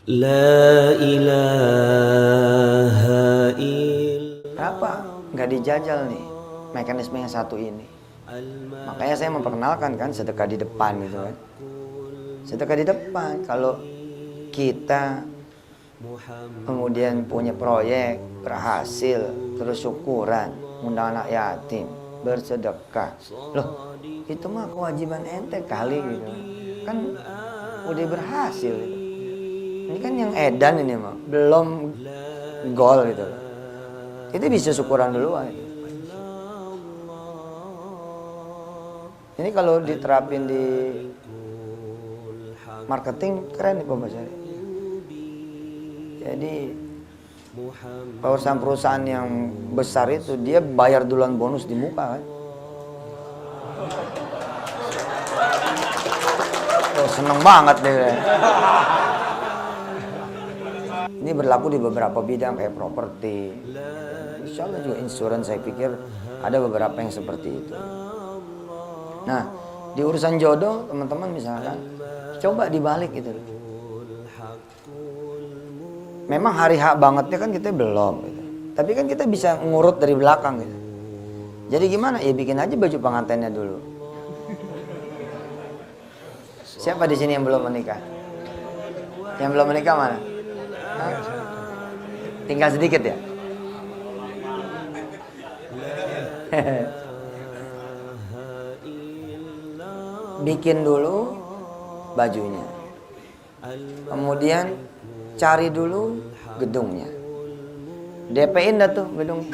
La ilaha illallah. Kenapa nggak dijajal nih mekanisme yang satu ini? Makanya saya memperkenalkan kan sedekah di depan gitu kan. Sedekah di depan. Kalau kita kemudian punya proyek berhasil, terus syukuran, undang anak yatim, bersedekah. Loh, itu mah kewajiban ente kali gitu kan. Udah berhasil gitu. Ini kan yang edan ini mah, belum gol gitu. Itu bisa syukuran duluan. Ini kalau diterapin di marketing keren nih Pak Basari. Jadi perusahaan-perusahaan yang besar itu dia bayar duluan bonus di muka kan. Oh, seneng banget deh. Ini berlaku di beberapa bidang kayak properti. Insya Allah juga insurance, saya pikir ada beberapa yang seperti itu. Nah, di urusan jodoh teman-teman misalkan coba dibalik gitu. Memang hari H bangetnya kan kita belum gitu. Tapi kan kita bisa ngurut dari belakang gitu. Jadi gimana? Ya bikin aja baju pengantinnya dulu. Siapa di sini yang belum menikah? Yang belum menikah mana? Hah? Tinggal sedikit ya? Bikin dulu bajunya. Kemudian cari dulu gedungnya. DP-in dah tuh gedung.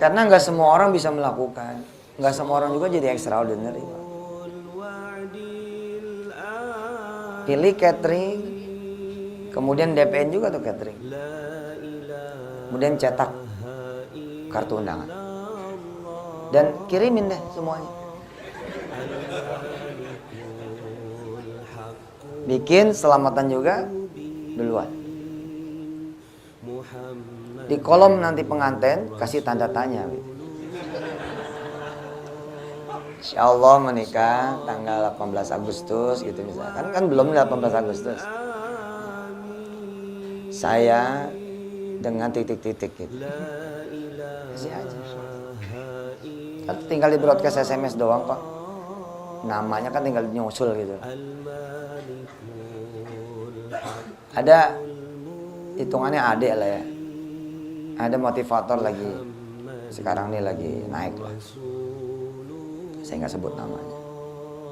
Karena nggak semua orang bisa melakukan. Nggak semua orang juga jadi extraordinary. Pilih catering, kemudian DP-in juga tuh catering. Kemudian cetak kartu undangan. Dan kirimin deh semuanya. Bikin selamatan juga duluan. Di kolom nanti pengantin kasih tanda tanya. Insya Allah menikah tanggal 18 Agustus gitu misalkan. Kan belum 18 Agustus. Saya dengan titik-titik gitu. Kasih aja. Kan tinggal di broadcast SMS doang kok. Namanya kan tinggal nyusul gitu. Ada hitungannya adek lah ya. Ada motivator lagi sekarang ini lagi naik lah. Saya nggak sebut namanya.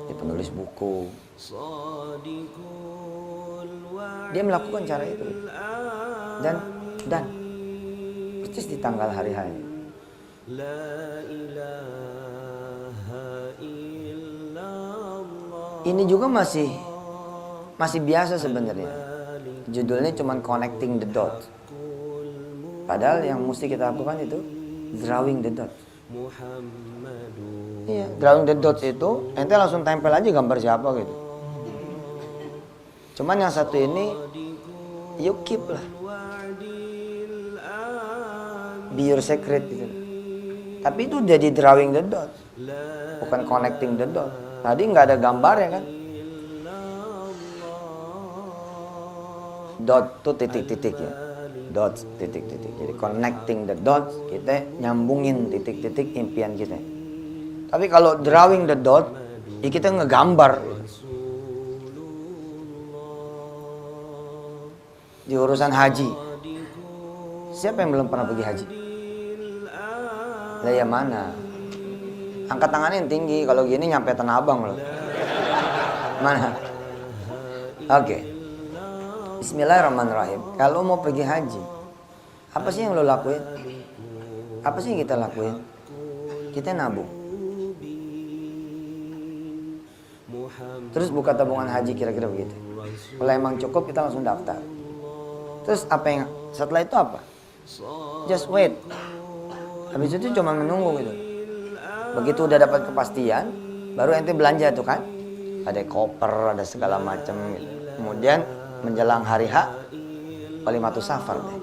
Dia penulis buku. Dia melakukan cara itu. Dan persis di tanggal hari H. Ini juga masih biasa sebenarnya. Judulnya cuma connecting the dots. Padahal yang mesti kita lakukan itu drawing the dots. Iya, drawing the dots itu ente langsung tempel aja gambar siapa gitu. Cuman yang satu ini you keep lah. Be your secret gitu. Tapi itu jadi drawing the dots, bukan connecting the dots. Tadi nggak ada gambarnya kan. Dot tuh titik-titik ya. Dots titik-titik. Jadi connecting the dots, kita nyambungin titik-titik impian kita. Tapi kalau drawing the dot, ya kita ngegambar. Di urusan haji, siapa yang belum pernah pergi haji? Lah ya mana? Angkat tangannya yang tinggi. Kalau gini nyampe Tanah Abang loh. Mana? Oke. Bismillahirrahmanirrahim. Kalau mau pergi haji, apa sih yang lo lakuin? Apa sih yang kita lakuin? Kita nabung. Terus buka tabungan haji kira-kira begitu. Kalau emang cukup kita langsung daftar. Terus apa yang setelah itu apa? Just wait. Habis itu cuma menunggu gitu. Begitu udah dapat kepastian, baru ente belanja tuh kan. Ada koper, ada segala macam gitu. Kemudian menjelang hari H, Walimatus Safar deh.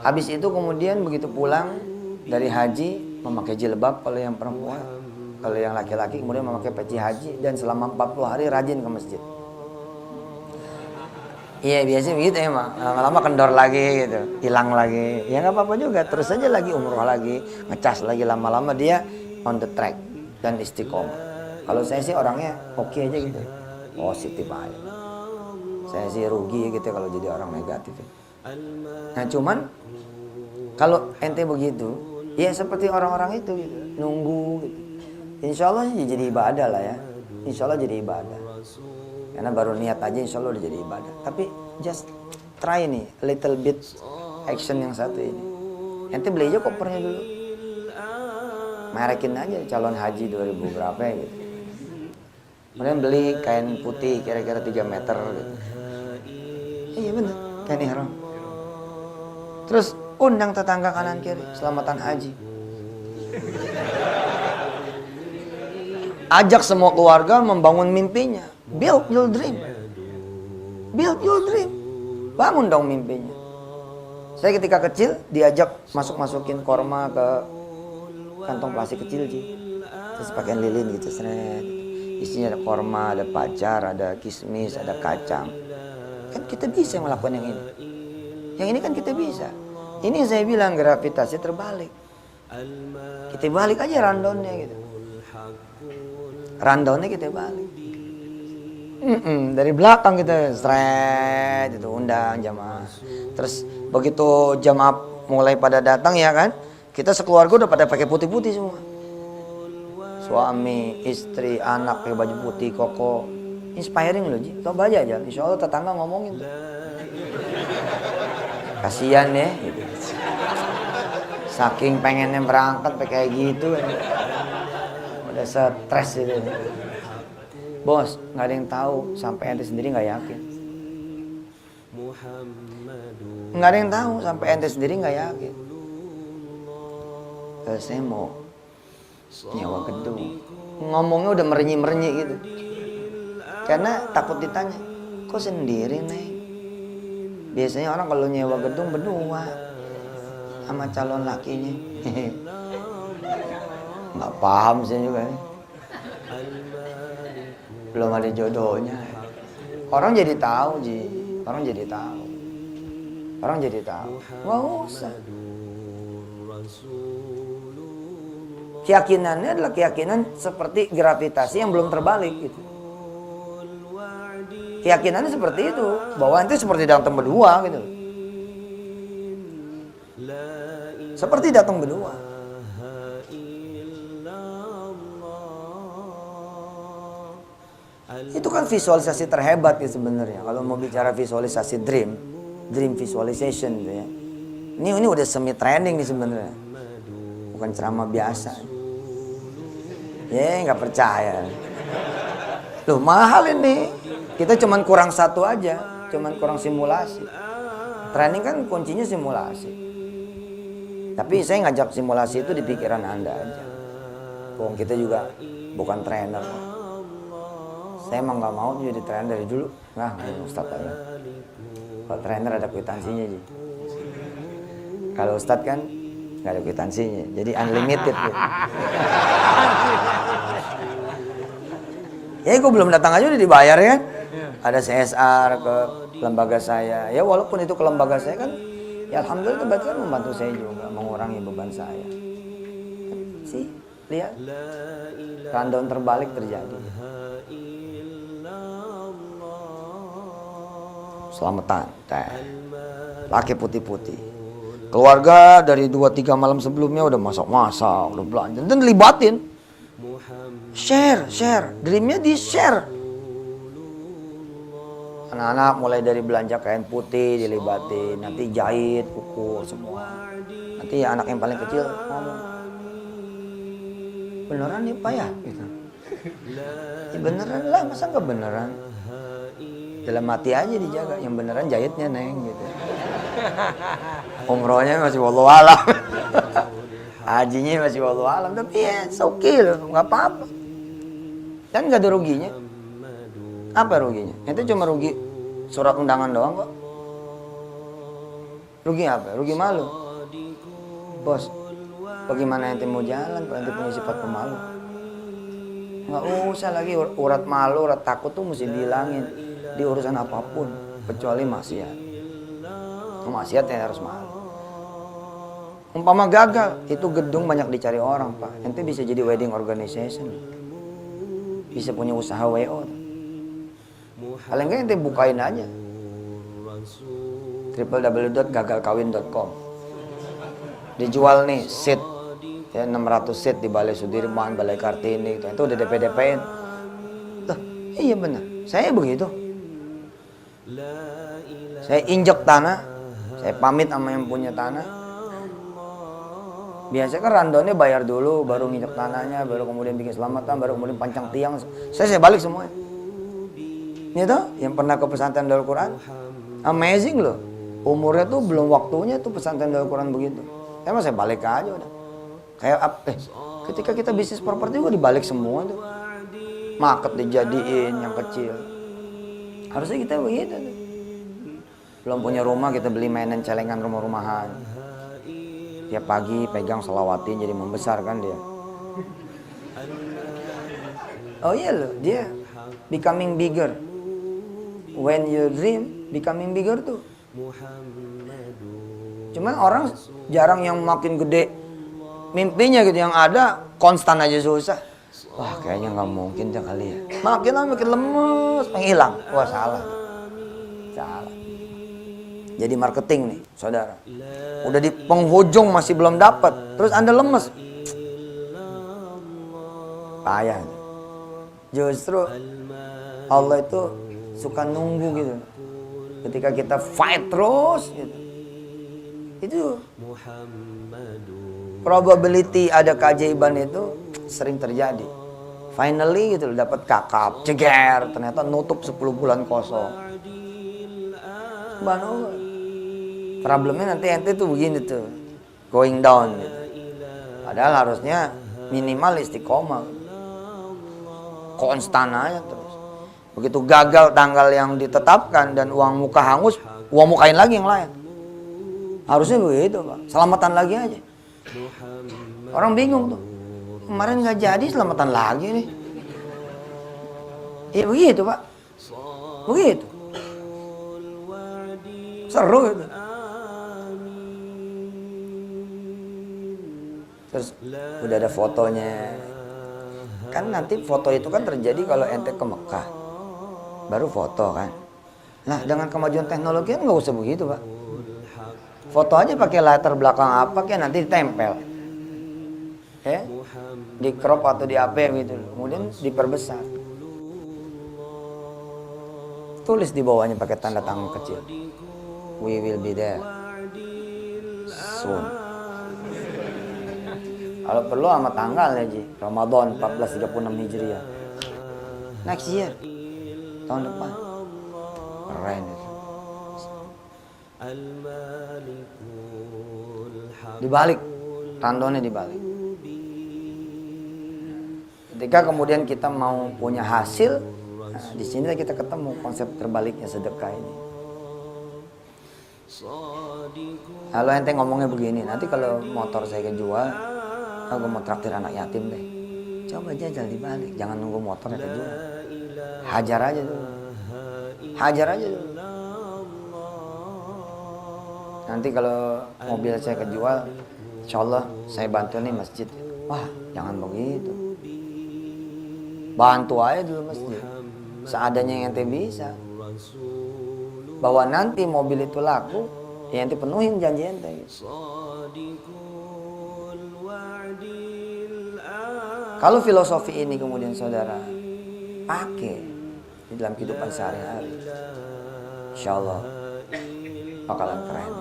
Habis itu kemudian begitu pulang dari haji memakai jilbab kalau yang perempuan, kalau yang laki-laki kemudian memakai peci haji dan selama 40 hari rajin ke masjid. Iya biasanya begitu emang, lama-lama kendor lagi gitu, hilang lagi. Ya nggak apa-apa juga, terus aja lagi umroh lagi, ngecas lagi, lama-lama dia on the track dan istiqomah. Kalau saya sih orangnya oke aja gitu, positif aja. Saya sih rugi gitu kalau jadi orang negatif. Nah cuman kalau ente begitu, ya seperti orang-orang itu gitu, nunggu gitu. Insya Allah sih jadi ibadah lah ya, insya Allah jadi ibadah. Karena baru niat aja insya Allah udah jadi ibadah. Tapi just try nih, a little bit action yang satu ini. Ente beli aja kopernya dulu. Merekin aja calon haji 2000 berapa ya gitu. Kemudian beli kain putih kira-kira 3 meter gitu. Iya bener, kain ihram. Terus undang tetangga kanan kiri, selamatan haji. Ajak semua keluarga membangun mimpinya. Build your dream. Build your dream. Bangun dong mimpinya. Saya ketika kecil diajak masukin korma ke kantong plastik kecil sih. Terus pakai lilin gitu, seret. Isinya ada korma, ada pacar, ada kismis, ada kacang. Kan kita bisa melakukan yang ini. Yang ini kan kita bisa. Ini saya bilang gravitasi terbalik. Kita balik aja rundownnya gitu. Rundownnya kita balik. Dari belakang kita seret itu undang jamaah. Terus begitu jamaah mulai pada datang ya kan, kita sekeluarga udah pada pakai putih-putih semua. Suami, istri, anak pakai baju putih, koko. Inspiring loh Ji. Coba aja. Insya Allah tetangga ngomongin tuh. Kasian ya gitu. Saking pengennya berangkat kayak gitu. Udah stres gitu. Bos, nggak ada yang tahu sampai ente sendiri nggak yakin. Nggak ada yang tahu sampai ente sendiri nggak yakin. Saya mau nyewa gedung. Ngomongnya udah merenyi-merenyi gitu. Karena takut ditanya, kok sendiri Neng? Biasanya orang kalau nyewa gedung berdua sama calon lakinya. Nggak paham sih juga nih. Belum ada jodohnya. Orang jadi tahu Ji. Orang jadi tahu. Orang jadi tahu. Nggak usah. Keyakinannya adalah keyakinan seperti gravitasi yang belum terbalik gitu. Keyakinannya seperti itu, bahwa itu seperti datang berdua gitu. Seperti datang berdua. Itu kan visualisasi terhebat ya sebenarnya. Kalau mau bicara visualisasi dream visualization gitu ya. Ini udah semi training nih sebenarnya. Bukan ceramah biasa. Ya nggak percaya. Loh mahal ini. Kita cuman kurang satu aja, cuman kurang simulasi. Training kan kuncinya simulasi. Tapi saya ngajak simulasi itu di pikiran Anda aja. Wong kita juga bukan trainer. Saya emang nggak mau jadi trainer dari dulu. Nah, Ustadz aja. Kalau trainer ada kwitansinya sih. Kalau Ustadz kan nggak ada kwitansinya, jadi unlimited. Ya, gue belum datang aja udah dibayar ya. Ada CSR ke lembaga saya. Ya walaupun itu ke lembaga saya kan, ya alhamdulillah itu berarti kan membantu saya juga mengurangi beban saya. Sih, lihat. Rundown terbalik terjadi. Selamatan, pakai putih-putih. Keluarga dari 2-3 malam sebelumnya udah masak-masak, udah belanja dan libatin. Share, dreamnya di share. Anak-anak mulai dari belanja kain putih dilibatin, nanti jahit, ukur semua. Nanti anak yang paling kecil ngomong, beneran nih Pak ya? Gitu. Ya beneran lah, masa nggak beneran? Dalam hati aja dijaga, yang beneran jahitnya Neng gitu. Umrohnya masih wallahu alam. Hajinya masih wallahu alam, tapi ya okay loh, nggak apa-apa. Kan nggak ada ruginya. Apa ruginya? Itu cuma rugi surat undangan doang kok. Rugi apa? Rugi malu. Bos, bagaimana ente mau jalan kalau ente punya sifat pemalu? Nggak usah lagi urat malu, urat takut tuh mesti dihilangin di urusan apapun kecuali maksiat. Maksiat yang harus malu. Umpama gagal, itu gedung banyak dicari orang, Pak. Ente bisa jadi wedding organization, bisa punya usaha WO. Paling nggak ente bukain aja www.gagalkawin.com. Dijual nih seat ya 600 seat di Balai Sudirman, Balai Kartini itu udah DP-DP-in. Loh, iya benar. Saya begitu. Saya injek tanah, saya pamit sama yang punya tanah. Biasanya kan randonnya bayar dulu, baru nginjek tanahnya, baru kemudian bikin selamatan, baru kemudian pancang tiang. Saya balik semuanya. Ini tuh yang pernah ke pesantren Darul Quran, amazing loh. Umurnya tuh belum waktunya tuh pesantren Darul Quran begitu. Emang saya balik aja udah. Kayak ketika kita bisnis properti gua dibalik semua tuh. Market dijadiin yang kecil. Harusnya kita begitu tuh. Belum punya rumah kita beli mainan celengan rumah-rumahan. Tiap pagi pegang selawatin jadi membesar kan dia. Oh iya loh, dia becoming bigger. When you dream, becoming bigger tuh. Cuman orang jarang yang makin gede mimpinya gitu, yang ada konstan aja susah. Wah kayaknya nggak mungkin tuh kali ya. Makin lama makin lemes, menghilang. Wah salah. Jadi marketing nih, saudara. Udah di penghujung masih belum dapat, terus Anda lemes. Payah. Justru Allah itu suka nunggu gitu. Ketika kita fight terus gitu. Itu probability ada keajaiban itu sering terjadi. Finally gitu loh, dapat kakap, ceger, ternyata nutup 10 bulan kosong. Subhanallah. Problemnya nanti ente tuh begini tuh, going down gitu. Padahal harusnya minimal istiqomah. Konstan aja terus. Begitu gagal tanggal yang ditetapkan dan uang muka hangus, uang mukain lagi yang lain. Harusnya begitu Pak, selamatan lagi aja. Orang bingung tuh, kemarin nggak jadi selamatan lagi nih. Iya begitu Pak, begitu. Seru gitu. Terus udah ada fotonya. Kan nanti foto itu kan terjadi kalau ente ke Mekah. Baru foto kan. Nah dengan kemajuan teknologi kan nggak usah begitu Pak. Foto aja pakai latar belakang apa kayak nanti ditempel. Ya? Di crop atau di apa gitu. Kemudian diperbesar. Tulis di bawahnya pakai tanda tangan kecil. We will be there soon. Kalau perlu sama tanggal ya Ji, Ramadan 1436 Hijriah. Next year, tahun depan. Keren itu. Dibalik, tandonnya dibalik. Ketika kemudian kita mau punya hasil, nah, di sini kita ketemu konsep terbaliknya sedekah ini. Kalau ente ngomongnya begini, nanti kalau motor saya kejual, aku mau traktir anak yatim deh. Coba jajal dibalik, jangan nunggu motornya kejual. Hajar aja dulu. Hajar aja dulu. Nanti kalau mobil saya kejual, insya Allah saya bantu nih masjid. Wah, jangan begitu. Bantu aja dulu masjid. Seadanya yang ente bisa. Bahwa nanti mobil itu laku, ya ente penuhin janji ente. Kalau filosofi ini kemudian saudara pakai di dalam kehidupan sehari-hari, insya Allah bakalan keren.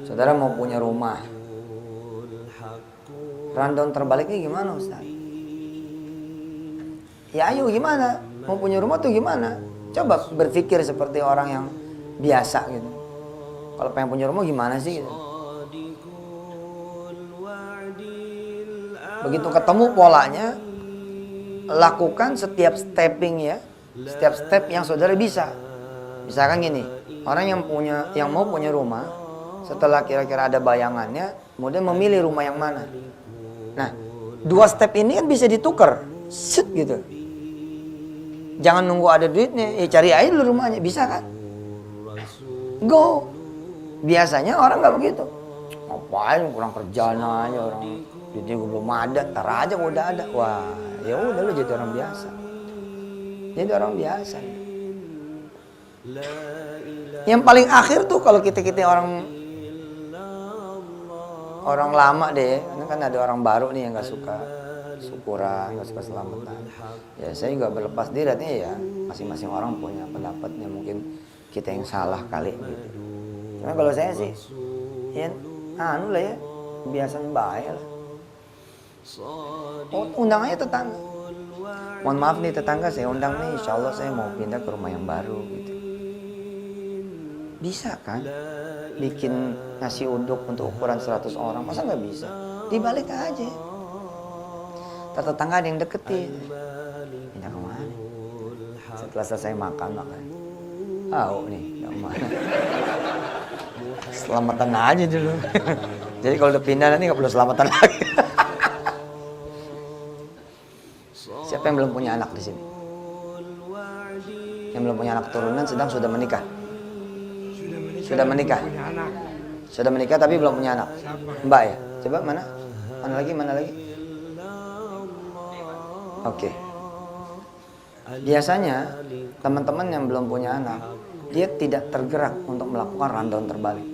Saudara mau punya rumah, rundown terbaliknya gimana Ustaz? Ya ayo gimana? Mau punya rumah tuh gimana? Coba berpikir seperti orang yang biasa gitu. Kalau pengen punya rumah gimana sih gitu. Begitu ketemu polanya, lakukan setiap stepping ya, setiap step yang saudara bisa. Misalkan gini, orang yang mau punya rumah, setelah kira-kira ada bayangannya, kemudian memilih rumah yang mana. Nah, 2 step ini kan bisa ditukar, set gitu. Jangan nunggu ada duitnya, ya cari aja dulu rumahnya, bisa kan? Go. Biasanya orang nggak begitu. Ngapain kurang kerjaan aja orang, duitnya gue belum ada, ntar aja gue udah ada. Wah, ya udah lu jadi orang biasa. Jadi orang biasa. Yang paling akhir tuh kalau kita orang lama deh, karena kan ada orang baru nih yang nggak suka syukuran, nggak suka selamatan. Ya saya juga berlepas diri, artinya ya masing-masing orang punya pendapatnya, mungkin kita yang salah kali gitu. Cuma kalau saya sih, ya anu lah ya, kebiasaan baik lah. Oh, undang aja tetangga. Mohon maaf nih tetangga, saya undang nih, insya Allah saya mau pindah ke rumah yang baru gitu. Bisa kan? Bikin nasi uduk untuk ukuran 100 orang, masa nggak bisa? Dibalik aja. Tetangga ada yang deketin. Pindah kemana? Setelah selesai makan. Nih, pindah kemana? Selamatan aja dulu. Jadi kalau udah pindah nanti nggak perlu selamatan lagi. Siapa yang belum punya anak di sini? Yang belum punya anak turunan sudah menikah? Sudah menikah? Sudah menikah tapi belum punya anak? Mbak ya? Coba mana? Mana lagi? Oke. Biasanya teman-teman yang belum punya anak, dia tidak tergerak untuk melakukan rundown terbalik.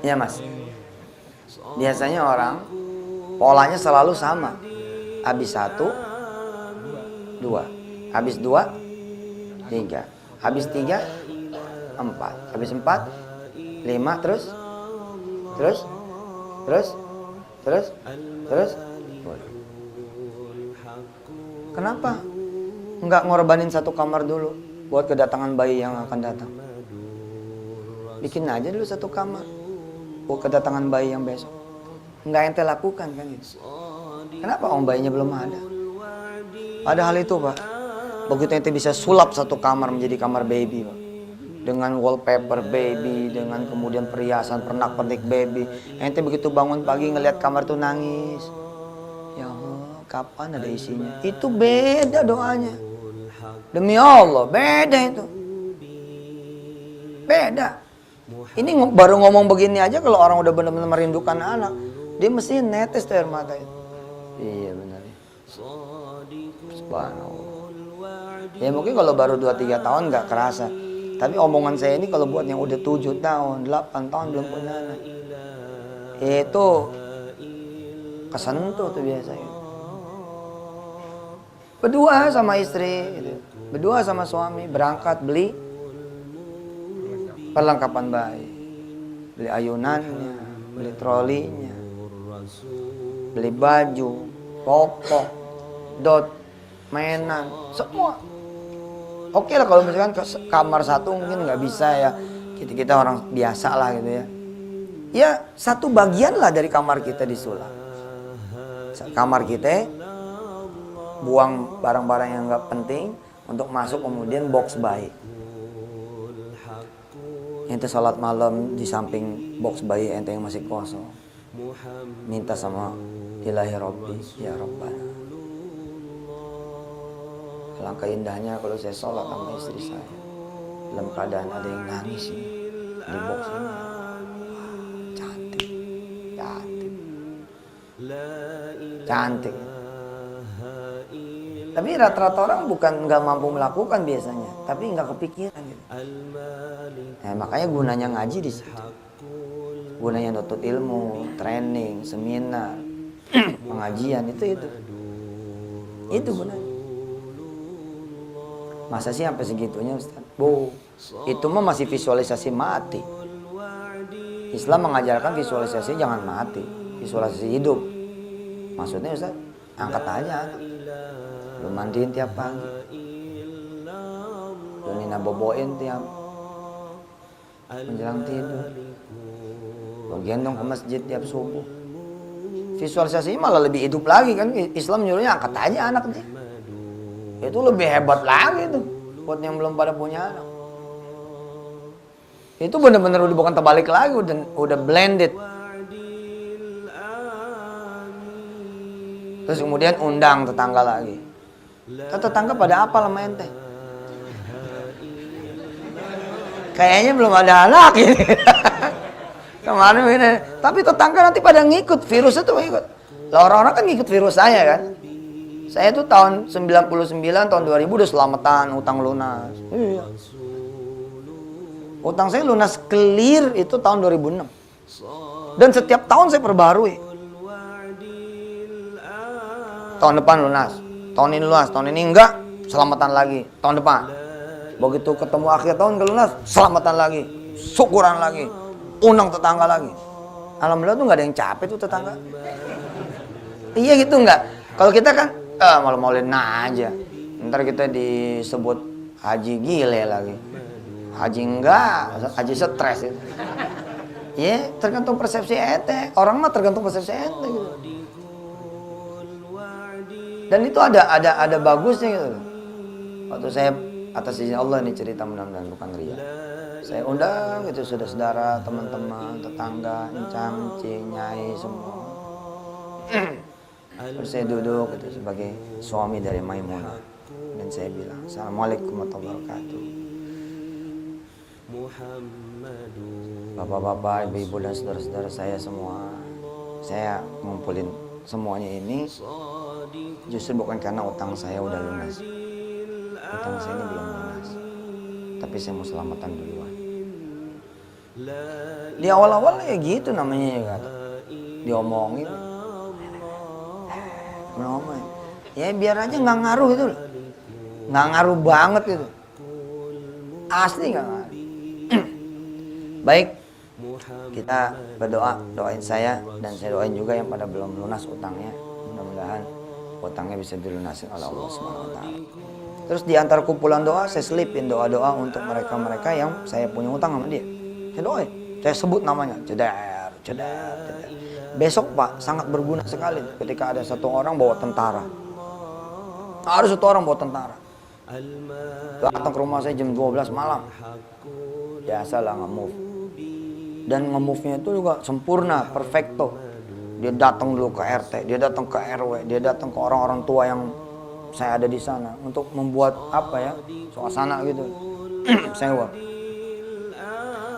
Ya mas, biasanya orang polanya selalu sama. Habis 1, 2, habis 2, 3, habis 3, 4, habis 4, 5, terus. Kenapa nggak ngorbanin 1 kamar dulu buat kedatangan bayi yang akan datang? Bikin aja dulu 1 kamar buat kedatangan bayi yang besok. Nggak ente lakukan kan gitu. Kenapa bayinya belum ada? Padahal itu Pak, begitu ente bisa sulap 1 kamar menjadi kamar baby Pak, dengan wallpaper baby, dengan kemudian perhiasan pernak-pernik baby, ente begitu bangun pagi ngelihat kamar tuh nangis. Ya Allah, kapan ada isinya? Itu beda doanya. Demi Allah, beda itu. Beda. Ini baru ngomong begini aja, kalau orang udah benar-benar merindukan anak, dia mesti netes tuh air mata itu. Iya benar. Subhanallah. Ya mungkin kalau baru 2-3 tahun nggak kerasa. Tapi omongan saya ini kalau buat yang udah 7 tahun, 8 tahun belum punya anak, itu kesentuh tuh biasanya. Berdua sama istri, gitu. Berdua sama suami berangkat beli perlengkapan bayi, beli ayunannya, beli trolinya, beli baju, popok, dot, mainan, semua. Oke lah kalau misalkan ke kamar 1 mungkin nggak bisa ya, kita orang biasa lah gitu ya. Ya 1 bagian lah dari kamar kita disulap. Kamar kita buang barang-barang yang nggak penting untuk masuk kemudian box bayi. Ente sholat malam di samping box bayi ente yang masih kosong, minta sama Ilahi Rabbi, ya Rabbana, alangkah indahnya kalau saya sholat sama istri saya dalam keadaan ada yang nangis di box ini. Cantik. Tapi rata-rata orang bukan nggak mampu melakukan biasanya, tapi nggak kepikiran gitu. Nah, makanya gunanya ngaji di situ. Gunanya nutut ilmu, training, seminar, pengajian itu. Itu gunanya. Masa sih sampai segitunya Ustaz? Itu mah masih visualisasi mati. Islam mengajarkan visualisasi jangan mati, visualisasi hidup. Maksudnya Ustaz, angkat aja anak. Lu mandiin tiap pagi, lu nina boboin tiap menjelang tidur, lu gendong ke masjid tiap subuh, Visualisasi malah lebih hidup lagi kan. Islam nyuruhnya angkat aja anaknya. Itu lebih hebat lagi tuh buat yang belum pada punya anak. Itu bener-bener udah bukan terbalik lagi, udah blended. Terus kemudian undang tetangga lagi. Tetangga pada apa sama ente? Kayaknya belum ada anak ini. Kemarin ini. Tapi tetangga nanti pada ngikut, virusnya tuh ngikut. Lah orang-orang kan ngikut virus saya kan. Saya tuh tahun 99, tahun 2000 udah selamatan utang lunas. Iya. Utang saya lunas clear itu tahun 2006. Dan setiap tahun saya perbarui. Tahun depan lunas, tahun ini lunas, tahun ini enggak, selamatan lagi. Tahun depan. Begitu ketemu akhir tahun ke lunas, selamatan lagi. Syukuran lagi. Undang tetangga lagi. Alhamdulillah tuh nggak ada yang capek tuh tetangga. Iya gitu nggak? Kalau kita kan malu-maluin aja. Ntar kita disebut haji gile lagi. Haji enggak, haji stres itu. Ya tergantung persepsi ente. Orang mah tergantung persepsi ente gitu. Dan itu ada bagusnya gitu. Waktu saya atas izin Allah ini cerita mudah-mudahan bukan ria. Saya undang gitu saudara-saudara, teman-teman, tetangga, encang, cing, nyai semua. Terus saya duduk gitu sebagai suami dari Maimunah dan saya bilang, "Assalamualaikum warahmatullahi wabarakatuh." Bapak-bapak, ibu-ibu dan saudara-saudara saya semua, saya ngumpulin semuanya ini justru bukan karena utang saya udah lunas. Utang saya ini belum lunas. Tapi saya mau selamatan duluan. Di awal-awal ya gitu namanya ya kata. Diomongin. Ngomong. Ya biar aja nggak ngaruh gitu loh. Nggak ngaruh banget gitu. Asli nggak ngaruh. Baik. Kita berdoa, doain saya dan saya doain juga yang pada belum lunas utangnya. Mudah-mudahan utangnya bisa dilunasin oleh Allah Subhanahu wa taala. Terus di antara kumpulan doa saya selipin doa-doa untuk mereka-mereka yang saya punya utang sama dia. Saya doain, saya sebut namanya, ceder. Besok Pak sangat berguna sekali ketika ada satu orang bawa tentara. Harus satu orang bawa tentara. Datang ke rumah saya jam 12 malam. Biasalah nge-move. Dan nge-move-nya itu juga sempurna, perfecto. Dia datang dulu ke RT, dia datang ke RW, dia datang ke orang-orang tua yang saya ada di sana untuk membuat apa ya, suasana gitu. Sewa.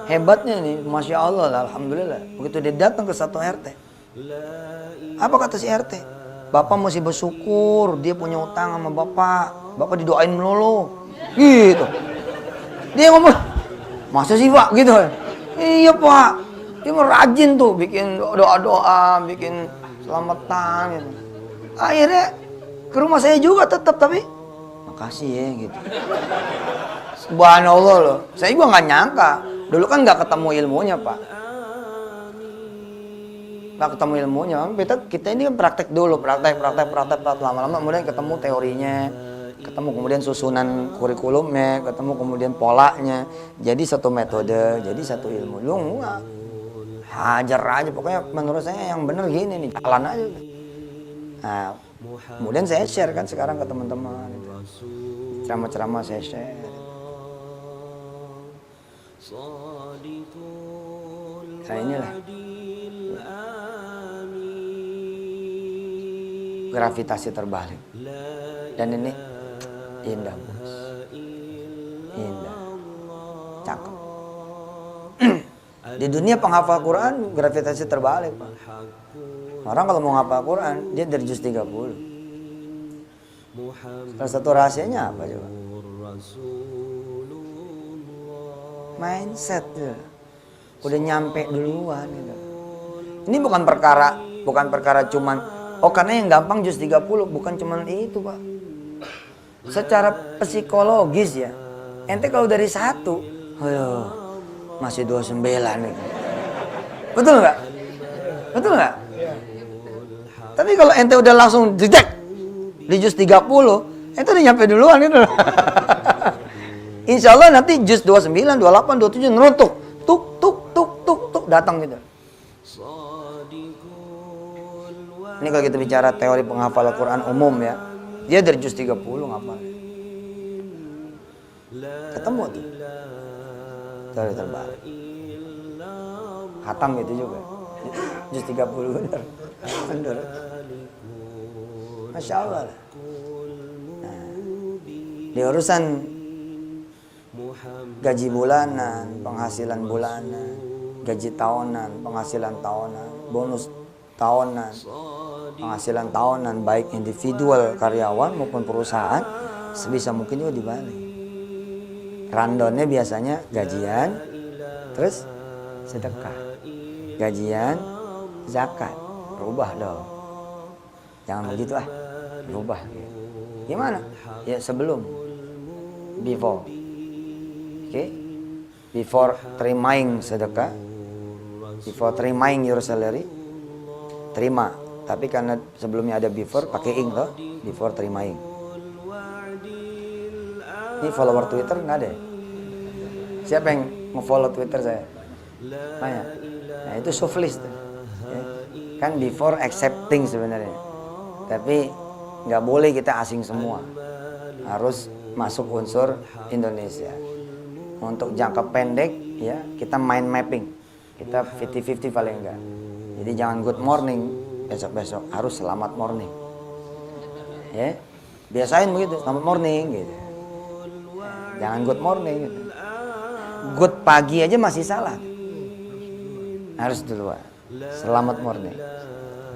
Hebatnya nih, Masya Allah lah, Alhamdulillah. Begitu dia datang ke satu RT. Apa kata si RT? Bapak mesti bersyukur, dia punya utang sama Bapak. Bapak didoain melulu. Gitu. Dia ngomong, masa sih Pak? Gitu. Iya Pak. Dia merajin tuh, bikin doa-doa, bikin selamatan gitu. Akhirnya ke rumah saya juga tetap, tapi makasih ya gitu. Subhanallah loh. Saya juga nggak nyangka. Dulu kan nggak ketemu ilmunya Pak. Nggak ketemu ilmunya. Kita ini kan praktek dulu, praktek lama-lama kemudian ketemu teorinya, ketemu kemudian susunan kurikulumnya, ketemu kemudian polanya. Jadi satu metode, jadi satu ilmu. Lu enggak. Hajar aja, pokoknya menurut saya yang bener gini nih, jalan aja. Nah, kemudian saya share kan sekarang ke teman-teman gitu. Ceramah-ceramah saya share. Nah inilah gravitasi terbalik. Dan ini indah bos. Indah. Cakep. Di dunia penghafal Quran gravitasi terbalik Pak. Orang kalau mau ngapal Quran dia dari juz 30. Salah satu rahasianya apa coba? Mindset ya. Udah nyampe duluan gitu. Ini bukan perkara cuman karena yang gampang juz 30, bukan cuman itu Pak. Secara psikologis ya. Ente kalau dari 1, masih 29 nih. Betul nggak? Betul nggak? Tapi kalau ente udah langsung jejak di juz 30, ente udah nyampe duluan gitu. Insya Allah nanti juz 29, 28, 27 nerutuk. Tuk datang gitu. Ini kalau kita bicara teori penghafal Al-Quran umum ya, dia dari juz 30 ngafal. Ketemu tuh teori terbalik. Khatam gitu juga. Juz 30 bener. Bener. Masya Allah. Nah, di urusan gaji bulanan, penghasilan bulanan, gaji tahunan, penghasilan tahunan, bonus tahunan, penghasilan tahunan, baik individual karyawan maupun perusahaan, sebisa mungkin juga dibalik. Randonnya biasanya gajian, terus sedekah, gajian, zakat. Rubah dong, jangan begitu rubah. Gimana? Ya sebelum, before, oke? Before terima sedekah, before terima your salary, terima. Tapi karena sebelumnya ada before, pakai ing toh, before terima. Ini follower Twitter nggak ada ya? Siapa yang nge-follow Twitter saya? Banyak. Nah itu suflis tuh. Ya. Kan before accepting sebenarnya. Tapi nggak boleh kita asing semua. Harus masuk unsur Indonesia. Untuk jangka pendek ya kita mind mapping. Kita 50-50 paling enggak. Jadi jangan good morning besok-besok, harus selamat morning. Ya. Biasain begitu, selamat morning gitu. Jangan good morning gitu. Good pagi aja masih salah. Harus duluan. Selamat morning.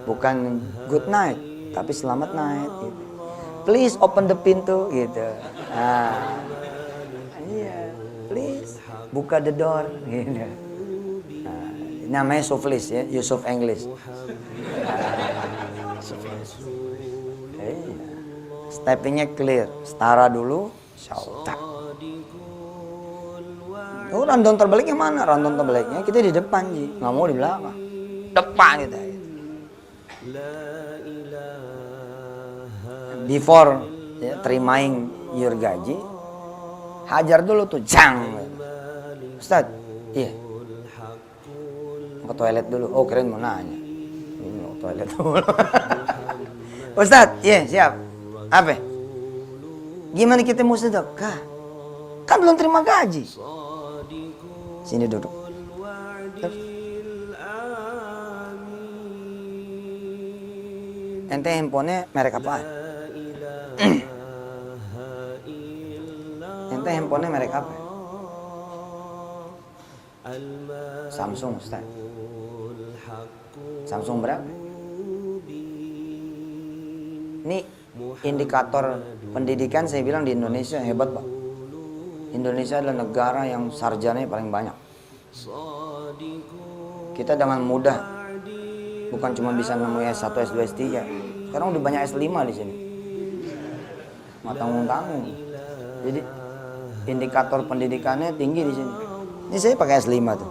Bukan good night, tapi selamat night gitu. Please open the pintu gitu. Nah, iya, please buka the door gitu. Nah, namanya suflis ya, Yusuf English. Iya. Steppingnya clear, setara dulu, syautak. Oh, random terbaliknya mana? Random terbaliknya kita di depan Ji, nggak mau di belakang. Depan kita. Before ya, terimain your gaji, hajar dulu tuh, jang. Ustaz, iya. Mau ke toilet dulu. Oh keren mau nanya. Ini mau toilet dulu. Ustaz, iya siap. Apa? Gimana kita mau sedekah? Kan belum terima gaji. Sini duduk. Ente handphonenya merek apa? Ente handphonenya merek apa? Samsung Ustaz. Samsung berapa? Ini indikator pendidikan saya bilang di Indonesia hebat Pak. Indonesia adalah negara yang sarjananya paling banyak. Kita dengan mudah bukan cuma bisa nemuin S1, S2, S3. Sekarang udah banyak S5 di sini. Nggak tanggung-tanggung. Jadi indikator pendidikannya tinggi di sini. Ini saya pakai S5 tuh.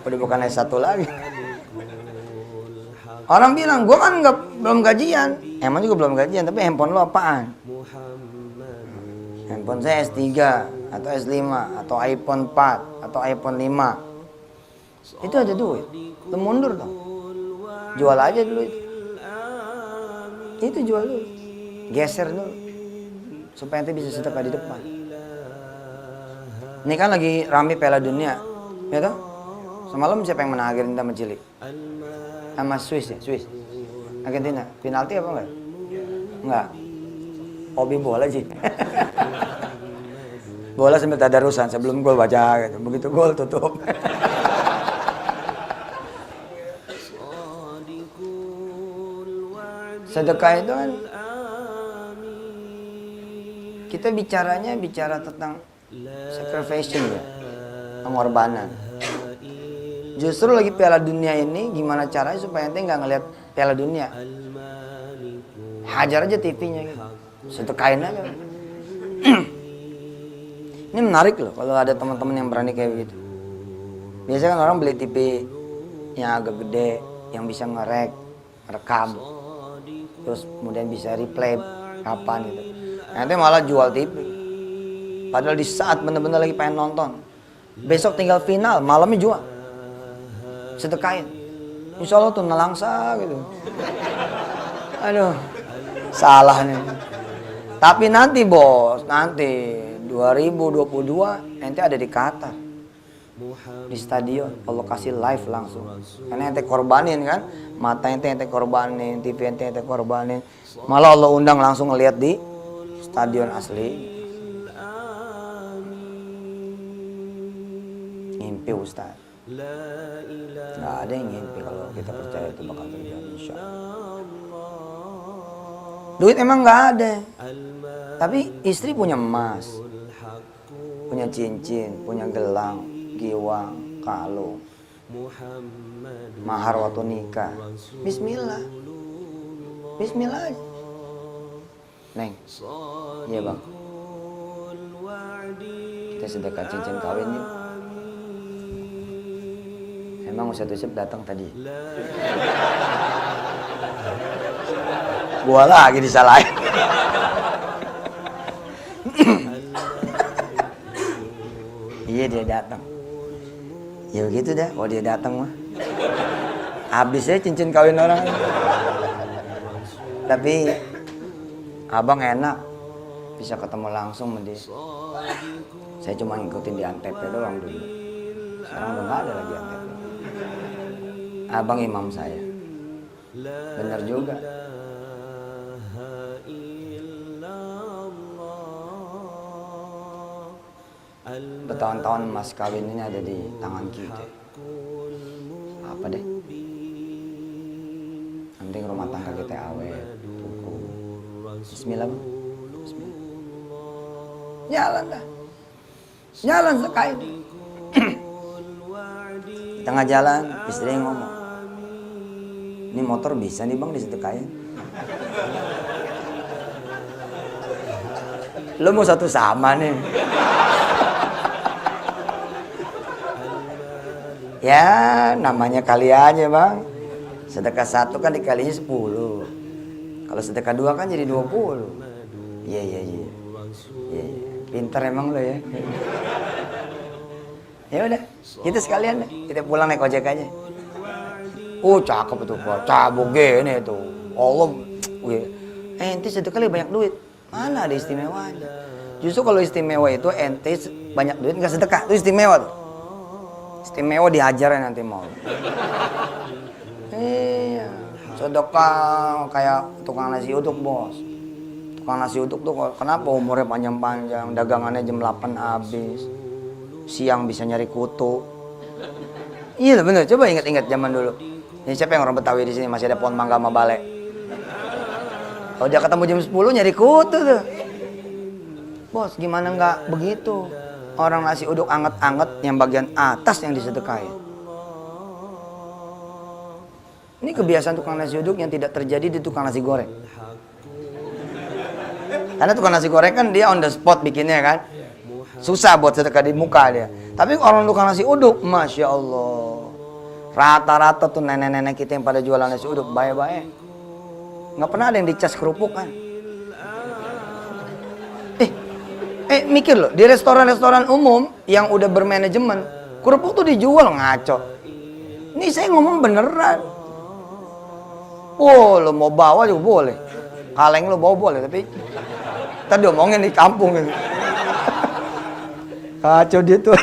Udah bukan S1 lagi. Orang bilang, gua kan belum gajian. Emang juga belum gajian, tapi handphone lo apaan? Handphone saya S3 atau S5 atau iPhone 4 atau iPhone 5. Itu ada duit. Lu mundur dong. Jual aja dulu itu. Itu jual dulu. Geser dulu. Supaya nanti bisa sedekah di depan. Ini kan lagi rame Piala Dunia. Ya toh? Semalam siapa yang menang Argentina sama Chili? Sama Swiss ya? Swiss. Argentina. Penalti apa enggak? Enggak. Hobi bola sih. Bola sambil tadarusan sebelum gol baca gitu. Begitu gol tutup. Sedekah itu kan kita bicara tentang sacrifice ya, pengorbanan. Justru lagi Piala Dunia ini gimana caranya supaya ente nggak ngeliat Piala Dunia. Hajar aja TV-nya gitu. Sedekahin aja. Ini menarik loh kalau ada teman-teman yang berani kayak begitu. Biasanya kan orang beli TV yang agak gede, yang bisa rekam, terus kemudian bisa replay kapan gitu. Nanti malah jual TV. Padahal di saat bener-bener lagi pengen nonton, besok tinggal final, malamnya jual. Sedekahin. Insya Allah tuh nelangsa gitu. Aduh, salah nih. Tapi nanti bos, nanti 2022 ente ada di Qatar. Di stadion, Allah kasih live langsung. Karena ente korbanin kan, mata ente korbanin, TV ente korbanin. Malah Allah undang langsung ngeliat di stadion asli. Ngimpi Ustaz. Nggak ada yang ngimpi kalau kita percaya itu bakal terjadi, insya Allah. Duit emang nggak ada, tapi istri punya emas, punya cincin, punya gelang, giwang, kalung, mahar waktu nikah. Bismillah, Bismillah aja. Neng, iya bang, kita sedekah cincin kawin yuk. Emang Ustadz Yusuf datang tadi? Gua lagi disalahin. Iya dia datang. Ya begitu dah, kalau dia datang mah. Habis ya cincin kawin orang. Tapi abang enak bisa ketemu langsung sama dia. Saya cuma ngikutin di Antep doang dulu. Sekarang udah gak ada lagi Antep. Abang imam saya. Benar juga. Bertahun-tahun emas kawin ini ada di tangan kita. Apa deh? Penting rumah tangga kita awet, tuku. Bismillah. Bismillah. Jalan dah. Jalan sekali. Di tengah jalan, istri ngomong, ini motor bisa nih bang disedekahin. Lo mau satu sama nih. Ya namanya kali aja bang. Sedekah satu kan dikalinya 10. Kalau sedekah 2 kan jadi 20. Iya. Pinter emang lo ya. Ya udah, kita sekalian deh. Kita pulang naik ojek aja. Cakep itu Pak. Cabuk gini tuh. Allah. Ente sedekah banyak duit. Mana ada istimewanya? Justru kalau istimewa itu ente banyak duit nggak sedekah, itu istimewa tuh. Istimewa dihajar nanti mau. Iya, sedekah kayak tukang nasi uduk bos. Tukang nasi uduk tuh kenapa umurnya panjang-panjang, dagangannya jam 8 habis, siang bisa nyari kutu. Iya bener, coba ingat-ingat zaman dulu. Ini siapa yang orang Betawi di sini masih ada pohon mangga sama bale? Kalau dia ketemu jam 10 nyari kutu tuh. Bos, gimana nggak begitu? Orang nasi uduk anget-anget yang bagian atas yang disedekahin. Ini kebiasaan tukang nasi uduk yang tidak terjadi di tukang nasi goreng. Karena tukang nasi goreng kan dia on the spot bikinnya kan. Susah buat sedekah di muka dia. Tapi orang tukang nasi uduk, Masya Allah. Rata-rata tuh nenek-nenek kita yang pada jualan nasi uduk, baik-baik. Nggak pernah ada yang dicas kerupuk kan. Mikir loh, di restoran-restoran umum yang udah bermanajemen, kerupuk tuh dijual ngaco. Ini saya ngomong beneran. Lo mau bawa juga boleh. Kaleng lo bawa boleh, tapi tadi omongin di kampung gitu. Kacau dia tuh.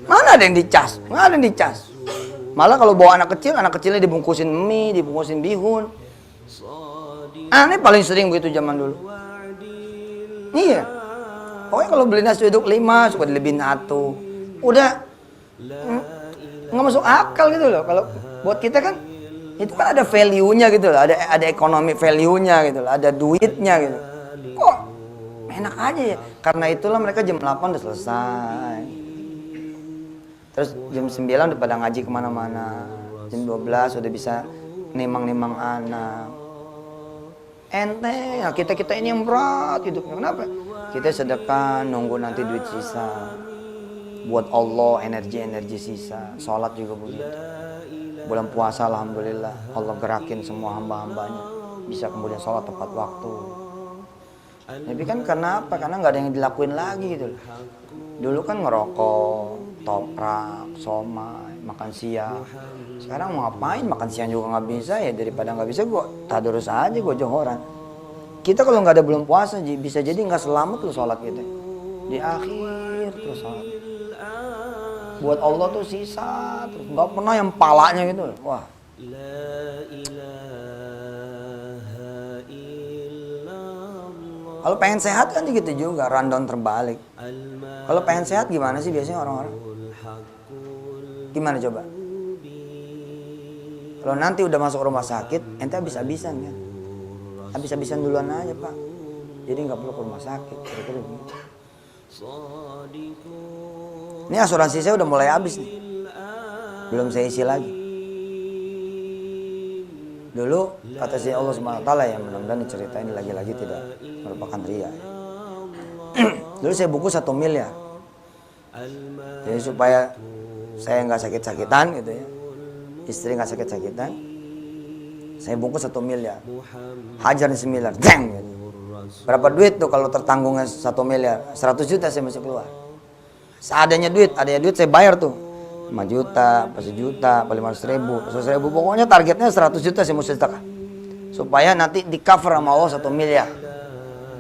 Mana ada yang dicas? Mana ada yang dicas? Malah kalau bawa anak kecilnya dibungkusin mie, dibungkusin bihun. Aneh paling sering begitu zaman dulu. Iya. Pokoknya kalau beli nasi uduk 5, suka dilebihin 1. Udah nggak masuk akal gitu loh. Kalau buat kita kan itu kan ada value-nya gitu loh, ada ekonomi value-nya gitu loh, ada duitnya gitu. Kok enak aja ya? Karena itulah mereka jam 8 udah selesai. Terus jam 9 udah pada ngaji kemana-mana. Jam 12 udah bisa nemang-nemang anak. Ente, ya kita ini yang berat gitu. Kenapa? Kita sedekah nunggu nanti duit sisa. Buat Allah energi sisa. Sholat juga begitu. Bulan puasa alhamdulillah Allah gerakin semua hamba-hambanya bisa kemudian sholat tepat waktu. Tapi kan kenapa? Karena nggak ada yang dilakuin lagi gitu. Dulu kan ngerokok, toprak, somai, makan siang. Sekarang mau ngapain, makan siang juga nggak bisa ya, daripada nggak bisa gue tadarus aja gue johoran. Kita kalau nggak ada belum puasa bisa jadi nggak selamat loh sholat kita. Di akhir terus sholat. Buat Allah tuh sisa terus, nggak pernah yang palanya gitu. Wah. Kalau pengen sehat kan gitu juga, rundown terbalik. Kalau pengen sehat gimana sih biasanya orang-orang? Gimana coba? Kalau nanti udah masuk rumah sakit, ente habis-habisan kan? Habis-habisan duluan aja pak. Jadi nggak perlu ke rumah sakit. Kira-kira begitu. Ini asuransi saya udah mulai habis nih. Belum saya isi lagi. Dulu kata si Allah SWT ya, mudah-mudahan diceritain lagi-lagi tidak merupakan ria. Dulu saya buku 1 miliar. Jadi supaya saya nggak sakit-sakitan gitu ya, istri nggak sakit-sakitan, saya bungkus 1 miliar. Hajar 1 miliar, jeng gitu. Berapa duit tuh kalau tertanggungnya 1 miliar? 100 juta saya mesti keluar. Seadanya duit saya bayar tuh 5 juta, apa 1 juta, apa 500 ribu, 100 ribu. Pokoknya targetnya 100 juta saya mesti sedekah. Supaya nanti di cover sama Allah 1 miliar.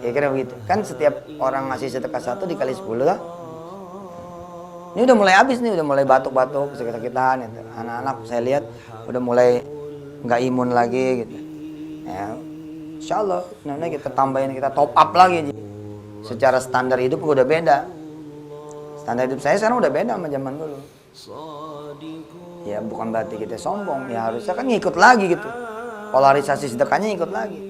Kira-kira begitu. Kan setiap orang ngasih sedekah 1 dikali 10 lah. Ini udah mulai habis nih, udah mulai batuk-batuk, sakit-sakitan gitu. Anak-anak saya lihat udah mulai nggak imun lagi gitu. Ya, insya Allah, nanti kita tambahin, kita top up lagi. Secara standar hidup udah beda. Standar hidup saya sekarang udah beda sama zaman dulu. Ya bukan berarti kita sombong, ya harusnya kan ngikut lagi gitu. Polarisasi sedekahnya ikut lagi.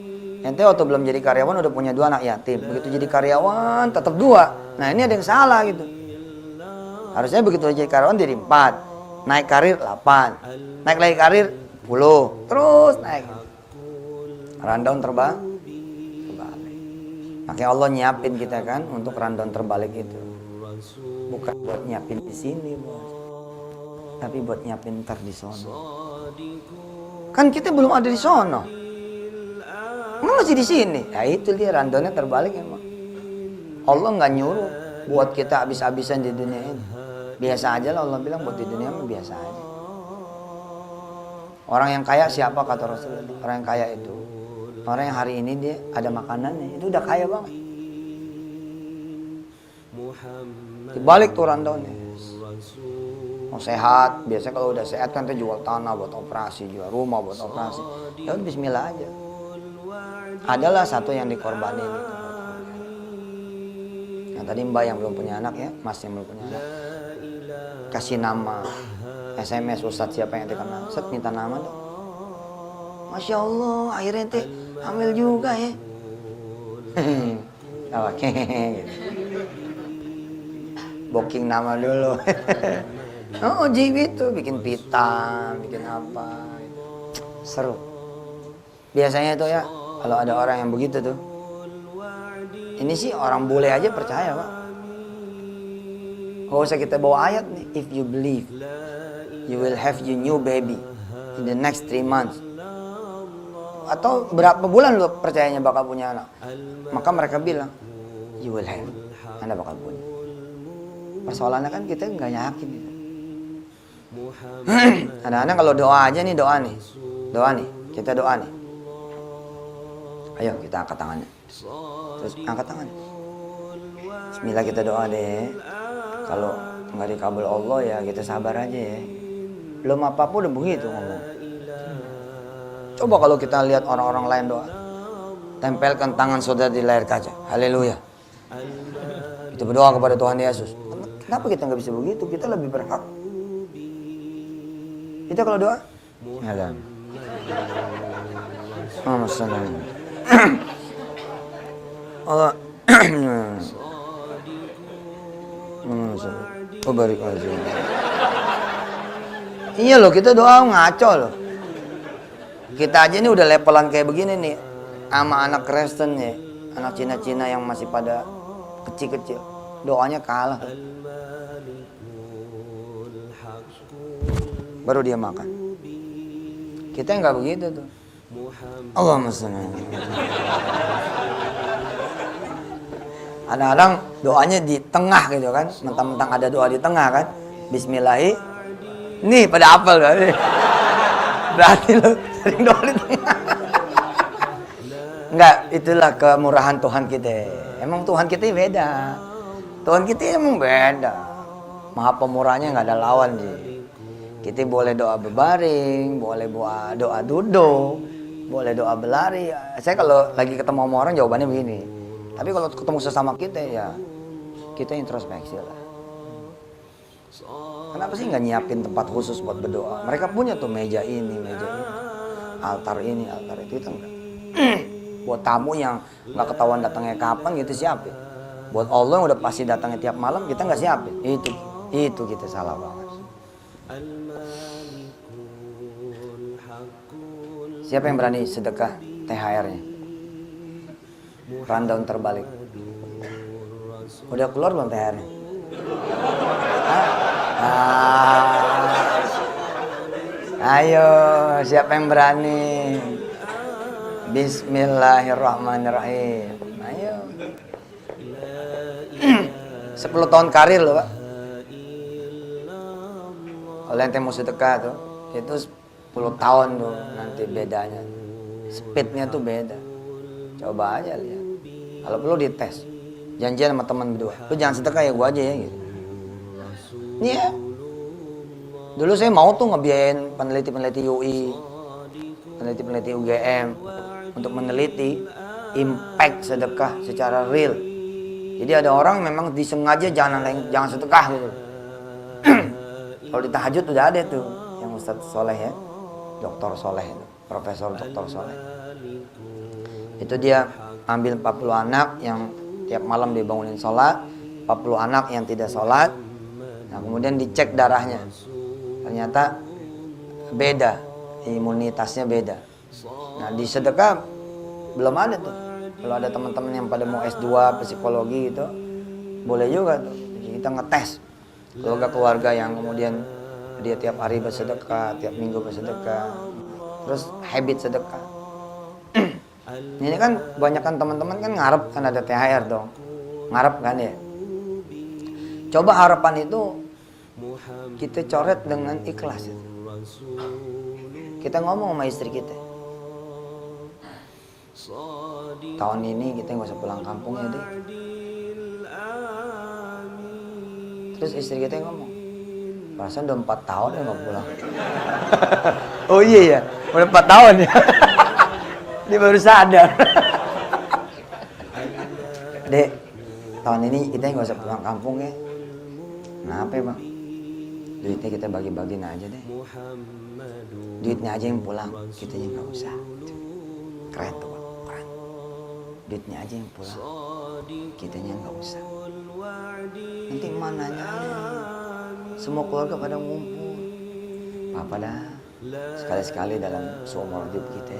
Ente waktu belum jadi karyawan udah punya 2 anak yatim. Begitu jadi karyawan tetap 2. Nah ini ada yang salah gitu. Harusnya begitu jadi karyawan jadi 4. Naik karir 8. Naik lagi karir 10. Terus naik. Rundown terbalik. Makanya Allah nyiapin kita kan untuk rundown terbalik itu. Bukan buat nyiapin di sini, bos. Tapi buat nyiapin ntar di sono. Kan kita belum ada di sono. Masih di sini. Ya itu dia rundownnya terbalik emang. Allah nggak nyuruh buat kita habis-habisan di dunia ini. Biasa aja lah, Allah bilang buat di dunia ini biasa aja. Orang yang kaya siapa kata Rasulullah? Orang yang kaya itu orang yang hari ini dia ada makanannya, itu udah kaya banget. Dibalik tuh rundownnya. Mau sehat, biasanya kalau udah sehat kan kita jual tanah buat operasi, jual rumah buat operasi. Ya udah bismillah aja. Adalah satu yang dikorbanin gitu. Yang tadi Mbak yang belum punya anak ya, Mas yang belum punya anak. Kasih nama, SMS Ustadz siapa yang dikenal, Ustadz minta nama dong. Masya Allah, akhirnya ente hamil juga ya. Oke. Booking nama dulu. Oh gitu, bikin pita, bikin apa. Seru. Biasanya itu ya, kalau ada orang yang begitu tuh. Ini sih orang bule aja percaya pak. Gak usah kita bawa ayat nih. If you believe, you will have your new baby in the next 3 months. Atau berapa bulan lo percayanya bakal punya anak. Maka mereka bilang, you will have. Anda bakal punya. Persoalannya kan kita nggak yakin gitu. Kadang-kadang kalau doa aja nih, doa nih. Doa nih, kita doa nih. Ayo kita angkat tangannya. Terus angkat tangannya. Bismillah kita doa deh. Kalau nggak dikabul Allah ya kita sabar aja ya. Belum apa-apa udah begitu ngomong. Coba kalau kita lihat orang-orang lain doa. Tempelkan tangan saudara di layar kaca. Haleluya. Kita berdoa kepada Tuhan Yesus. Kenapa kita nggak bisa begitu? Kita lebih berhak. Kita kalau doa, ya Allah. Oh barik aja. Iya loh, kita doa ngaco loh. Kita aja nih udah levelan kayak begini nih, sama anak Kristen ya, anak Cina-Cina yang masih pada kecil-kecil, doanya kalah. Baru dia makan. Kita nggak begitu tuh. Allahumma sholli. Kadang-kadang doanya di tengah gitu kan, mentang-mentang ada doa di tengah kan. Bismillahi Nih pada hafal kan? Berarti lo sering doa di tengah. Enggak, itulah kemurahan Tuhan kita. Emang Tuhan kita beda. Tuhan kita emang beda. Maha pemurahnya nggak ada lawan sih. Kita boleh doa berbaring, boleh doa duduk, boleh doa berlari. Saya kalau lagi ketemu sama orang jawabannya begini. Tapi kalau ketemu sesama kita ya kita introspeksi lah. Kenapa sih nggak nyiapin tempat khusus buat berdoa? Mereka punya tuh meja ini, altar ini, altar itu. Kita enggak. Buat tamu yang nggak ketahuan datangnya kapan gitu siapin. Buat Allah yang udah pasti datangnya tiap malam kita nggak siapin. Itu kita salah banget. Siapa yang berani sedekah THR-nya? Rundown terbalik. Udah keluar belum THR-nya? Ayo, siapa yang berani? Bismillahirrahmanirrahim. Ayo. 10 tahun karir loh, Pak. Kalau ente mau sedekah tuh, itu 10 tahun tuh nanti bedanya. Speednya tuh beda. Coba aja lihat. Kalau perlu dites. Janjian sama teman berdua. Lu jangan sedekah ya, gua aja ya gitu. Iya. Dulu saya mau tuh ngebiayain peneliti-peneliti UI, peneliti-peneliti UGM untuk meneliti impact sedekah secara real. Jadi ada orang memang disengaja jangan sedekah gitu. Kalau di tahajud udah ada tuh yang Ustadz Soleh ya, Dokter Soleh, Profesor Dokter Soleh. Itu dia ambil 40 anak yang tiap malam dibangunin sholat, 40 anak yang tidak sholat. Nah kemudian dicek darahnya, ternyata beda, imunitasnya beda. Nah di sedekah belum ada tuh. Kalau ada teman-teman yang pada mau S2 psikologi gitu, boleh juga tuh. Jadi kita ngetes keluarga yang kemudian dia tiap hari bersedekah, tiap minggu bersedekah, terus habit sedekah. Ini kan kebanyakan teman-teman kan ngarep kan ada THR dong, ngarep kan ya. Coba harapan itu kita coret dengan ikhlas. Kita ngomong sama istri kita, tahun ini kita nggak usah pulang kampung ya deh. Terus istri kita ngomong, perasaan udah 4 tahun ya nggak pulang. Oh iya ya, udah 4 tahun ya. Dia baru sadar. Dek, tahun ini kita nggak usah pulang kampung ya. Kenapa ya bang? Duitnya kita bagi-bagiin aja deh. Duitnya aja yang pulang, kitanya nggak usah. Keren tuh bang, keren. Duitnya aja yang pulang, kitanya nggak usah. Nanti mananya semua keluarga pada ngumpul. Apa dah? Sekali-sekali dalam seumur hidup kita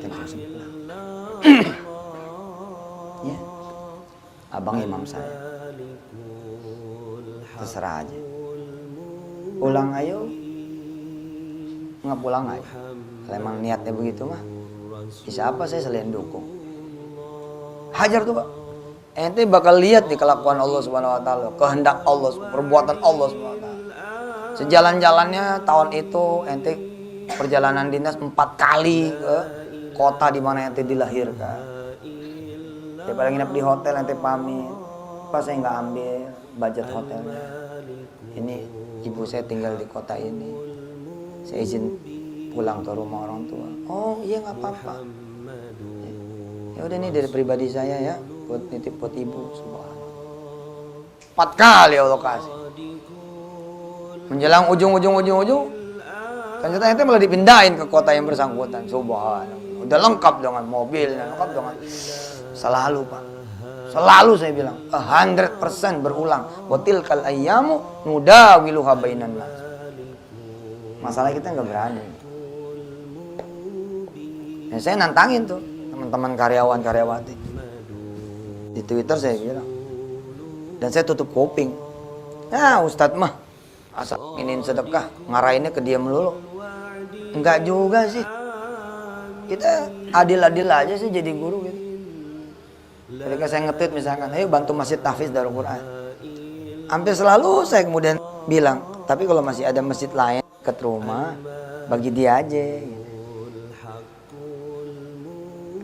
nggak usah pulang. Ya, abang imam saya, terserah aja. Pulang ayo, nggak pulang aja. Kalau emang niatnya begitu mah, bisa apa saya selain dukung. Hajar tuh pak. Ente bakal lihat di kelakuan Allah Subhanahu Wa Taala, kehendak Allah, perbuatan Allah Subhanahu Wa Taala. Sejalan-jalannya tahun itu ente perjalanan dinas 4 kali ke kota di mana ente dilahirkan. Daripada nginep di hotel ente pamit, pas saya nggak ambil budget hotelnya. Ini ibu saya tinggal di kota ini, saya izin pulang ke rumah orang tua. Oh iya nggak apa-apa. Ya udah nih dari pribadi saya ya, buat nitip buat ibu. Subhanallah. 4 kali Allah kasih. Menjelang ujung, ternyata ente malah dipindahin ke kota yang bersangkutan. Subhanallah. Udah lengkap dengan mobilnya, lengkap dengan. Selalu pak, selalu saya bilang 100% berulang. Watilkal ayyamu nudawiluha bainan nas. Masalah kita nggak berani. Ya, saya nantangin tuh teman-teman karyawan-karyawati di Twitter saya bilang, dan saya tutup kuping. Nah Ustadz mah asal ingin sedekah ngarahinnya ke dia melulu. Enggak juga sih, kita adil-adil aja sih jadi guru gitu. Ketika saya nge-tweet misalkan, ayo bantu masjid tahfiz Darul Quran, hampir selalu saya kemudian bilang, tapi kalau masih ada masjid lain dekat rumah, bagi dia aja gitu.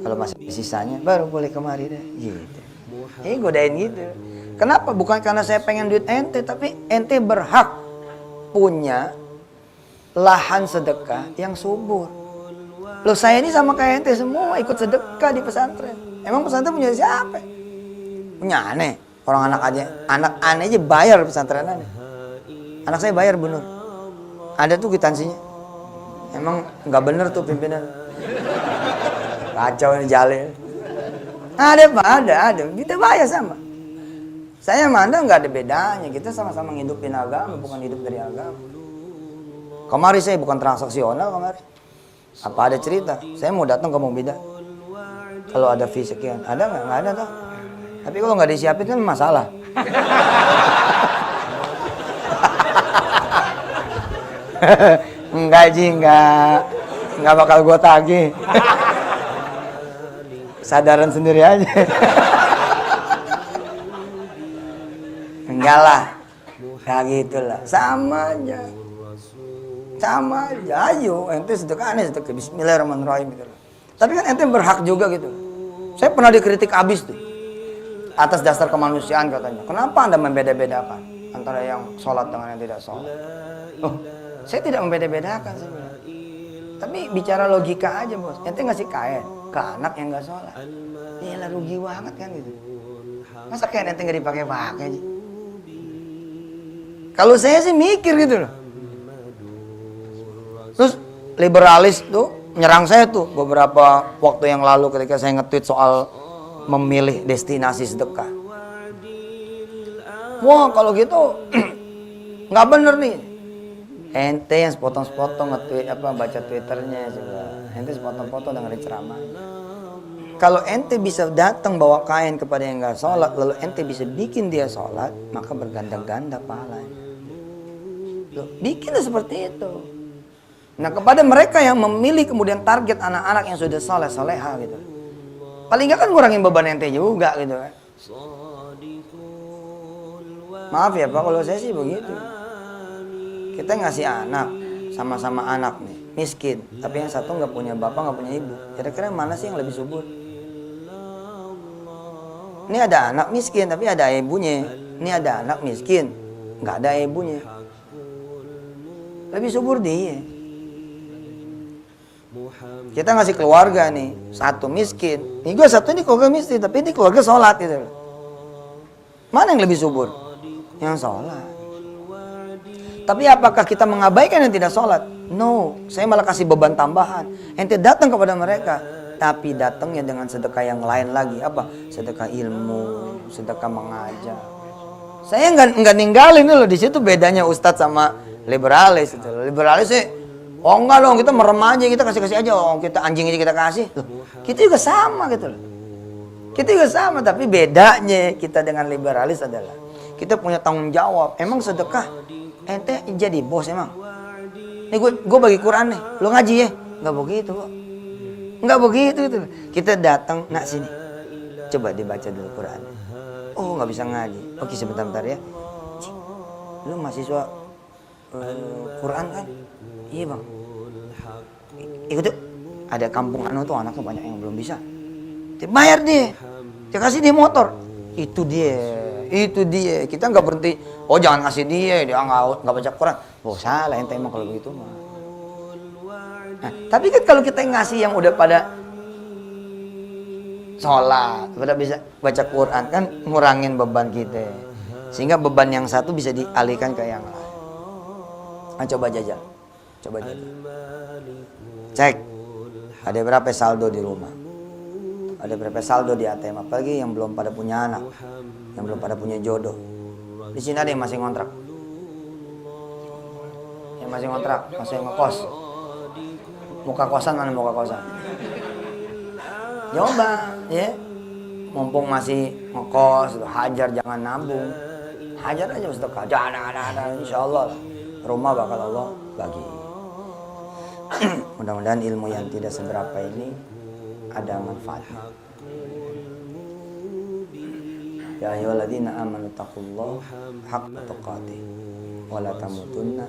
Kalau masih sisanya baru boleh kemari deh gitu. Ini godain gitu. Kenapa? Bukan karena saya pengen duit ente, tapi ente berhak punya lahan sedekah yang subur. Loh, saya ini sama kayak ente semua ikut sedekah di pesantren. Emang pesantren punya siapa? Punya aneh. Orang anak aneh aja bayar pesantren aneh. Anak saya bayar, Bu Nur. Ada tuh kwitansinya. Emang nggak bener tuh pimpinan. Kacau ini Jalil. Ada Pak, ada. Kita bayar sama. Saya sama Anda nggak ada bedanya. Kita sama-sama ngidupin agama, bukan hidup dari agama. Kemari saya bukan transaksional kemari. Apa ada cerita? Saya mau datang ke Mubidah. Kalau ada fee sekian, ada nggak? Nggak ada tuh. Tapi kalau nggak disiapin kan masalah. Enggak Ji, enggak bakal gue tagih. Sadaran sendiri aja. Enggak lah, kayak gitulah, sama aja. Ayo ente sedekah aneh sedekah Bismillahirrahmanirrahim gitu. Tapi kan ente berhak juga gitu. Saya pernah dikritik abis tuh atas dasar kemanusiaan katanya. Kenapa Anda membeda-bedakan antara yang sholat dengan yang tidak sholat? Oh, saya tidak membeda-bedakan sebenarnya. Tapi bicara logika aja bos. Ente ngasih kain ke anak yang nggak sholat, yalah rugi banget kan gitu. Masa kain ente nggak dipakai-pakai aja? Kalau saya sih mikir gitu loh. Terus liberalis tuh nyerang saya tuh beberapa waktu yang lalu ketika saya nge-tweet soal memilih destinasi sedekah. Wah kalau gitu nggak bener nih. Ente yang sepotong-sepotong nge-tweet baca Twitternya coba. Ente sepotong-potong dengerin ceramah. Kalau ente bisa datang bawa kain kepada yang nggak sholat, lalu ente bisa bikin dia sholat, maka berganda-ganda pahalanya. Loh, bikinlah seperti itu. Nah kepada mereka yang memilih kemudian target anak-anak yang sudah soleh-soleha gitu. Paling nggak kan ngurangin beban ente juga gitu kan. Maaf ya Pak, kalau saya sih begitu. Kita ngasih anak, sama-sama anak nih, miskin. Tapi yang satu nggak punya bapak, nggak punya ibu. Kira-kira mana sih yang lebih subur? Ini ada anak miskin, tapi ada ibunya. Ini ada anak miskin, nggak ada ibunya. Lebih subur dia. Kita ngasih keluarga nih, satu miskin. Ini gue satu ini keluarga miskin, tapi ini keluarga sholat gitu. Mana yang lebih subur? Yang sholat. Tapi apakah kita mengabaikan yang tidak sholat? No, saya malah kasih beban tambahan. Ente datang kepada mereka, tapi datangnya dengan sedekah yang lain lagi. Apa? Sedekah ilmu, sedekah mengajar. Saya nggak ninggalin loh. Di situ bedanya ustadz sama liberalis. Itu. Liberalis sih, oh enggak dong, kita merem aja, kita kasih aja. Oh kita anjing aja kita kasih. Loh, kita juga sama gitu loh. Kita juga sama, tapi bedanya kita dengan liberalis adalah kita punya tanggung jawab. Emang sedekah ente jadi bos emang? Nih gue bagi Quran nih, lo ngaji ya? Nggak begitu kok. Nggak begitu itu. Kita datang, nak sini, coba dibaca dulu Quran. Oh nggak bisa ngaji. Oke sebentar ya. Lu mahasiswa Quran kan? Iya bang. Ikut tuh. Ada kampung anu tuh anaknya banyak yang belum bisa. Dia bayar dia. Dia kasih dia motor. Itu dia. Kita nggak berhenti. Oh jangan kasih dia nggak baca Quran. Oh salah ente emang kalau begitu mah. Nah, tapi kan kalau kita ngasih yang udah pada sholat, pada bisa baca Quran kan ngurangin beban kita. Sehingga beban yang satu bisa dialihkan ke yang lain. Nah, coba jajal. Cek. Ada berapa saldo di rumah? Ada berapa saldo di ATM? Apalagi yang belum pada punya anak, yang belum pada punya jodoh. Di sini ada yang masih ngontrak, masih ngekos. Muka kosan mana muka kosan? Coba, ya. Mumpung masih ngekos, hajar jangan nabung. Hajar aja sedekah. Jangan, insyaallah rumah bakal Allah bagi. Mudah-mudahan ilmu yang tidak seberapa ini ada manfaatnya. Ya ayyuhalladzina amanu taqullaha haqqa tuqatih wala tamutunna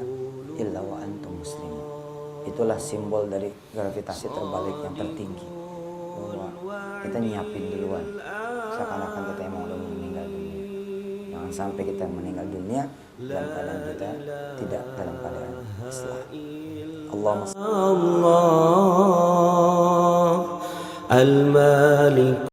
illa wa antum muslimun. Itulah simbol dari gravitasi terbalik yang tertinggi, bahwa kita nyiapin duluan seakan-akan kita emang udah meninggal dunia. Jangan sampai kita meninggal dunia dalam keadaan kita tidak dalam keadaan Islam. Allahumma Allah al-Malik